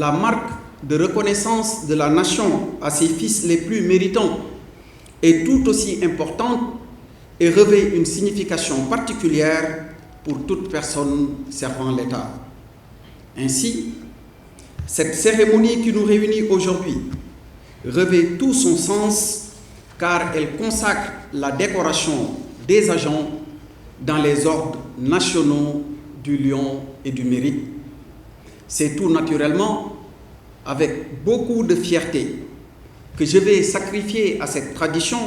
la marque de reconnaissance de la nation à ses fils les plus méritants est tout aussi importante et revêt une signification particulière pour toute personne servant l'État. Ainsi, cette cérémonie qui nous réunit aujourd'hui revêt tout son sens car elle consacre la décoration des agents dans les ordres nationaux du Lion et du Mérite. C'est tout naturellement avec beaucoup de fierté que je vais sacrifier à cette tradition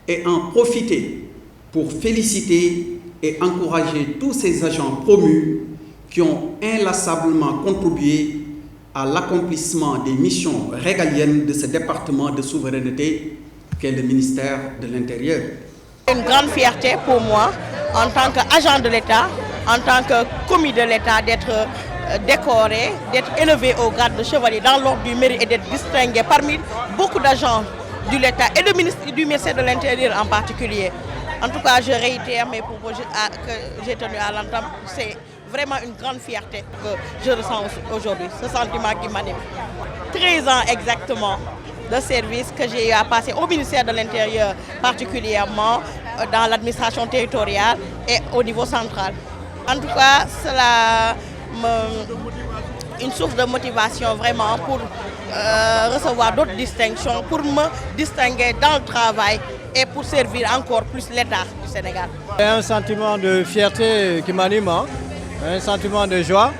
et en profiter pour féliciter et encourager tous ces agents promus qui ont inlassablement contribué à l'accomplissement des missions régaliennes de ce département de souveraineté qu'est le ministère de l'Intérieur. C'est une grande fierté pour moi, en tant qu'agent de l'État, en tant que commis de l'État, d'être décoré, d'être élevé au grade de chevalier dans l'ordre du mérite et d'être distingué parmi beaucoup d'agents de l'État et du ministère de l'Intérieur en particulier. En tout cas, je réitère mes propos que j'ai tenus à l'entame. C'est vraiment une grande fierté que je ressens aujourd'hui, ce sentiment qui m'anime. 13 ans exactement de service que j'ai eu à passer au ministère de l'Intérieur, particulièrement dans l'administration territoriale et au niveau central. En tout cas, cela une source de motivation vraiment pour recevoir d'autres distinctions, pour me distinguer dans le travail et pour servir encore plus l'État du Sénégal. C'est un sentiment de fierté qui m'anime, un sentiment de joie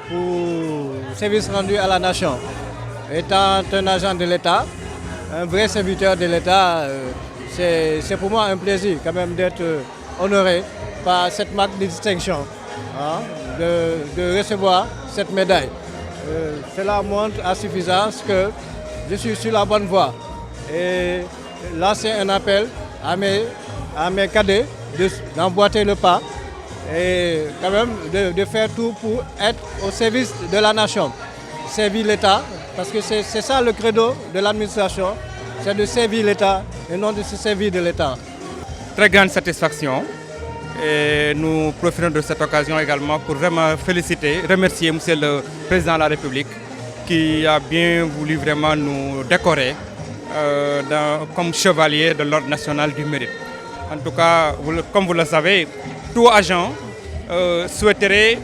pour le service rendu à la nation. Étant un agent de l'État, un vrai serviteur de l'État, c'est pour moi un plaisir quand même d'être honoré par cette marque de distinction, de recevoir cette médaille. Cela montre à suffisance que je suis sur la bonne voie. Et là, c'est un appel à mes cadets d'emboîter le pas et quand même de faire tout pour être au service de la nation, servir l'État, parce que c'est ça le credo de l'administration, c'est de servir l'État et non de se servir de l'État. Très grande satisfaction et nous profitons de cette occasion également pour vraiment féliciter, remercier M. le Président de la République qui a bien voulu vraiment nous décorer comme chevalier de l'Ordre national du mérite. En tout cas, comme vous le savez, tout agent souhaiterait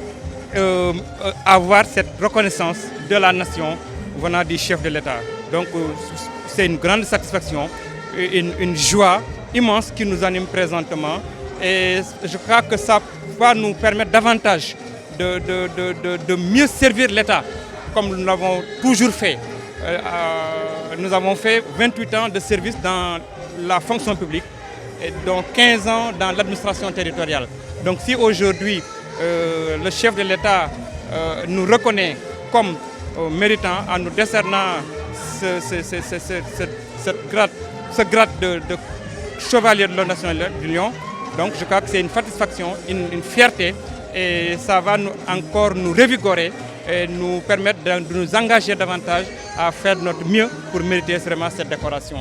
avoir cette reconnaissance de la nation venant du chef de l'État. Donc c'est une grande satisfaction, une joie immense qui nous anime présentement et je crois que ça va nous permettre davantage de mieux servir l'État comme nous l'avons toujours fait. Nous avons fait 28 ans de service dans la fonction publique et dont 15 ans dans l'administration territoriale. Donc si aujourd'hui le chef de l'État nous reconnaît comme méritant en nous décernant ce grade de chevalier de l'Ordre national du Lion, donc je crois que c'est une satisfaction, une fierté et ça va encore nous revigorer et nous permettre de nous engager davantage à faire notre mieux pour mériter vraiment cette décoration.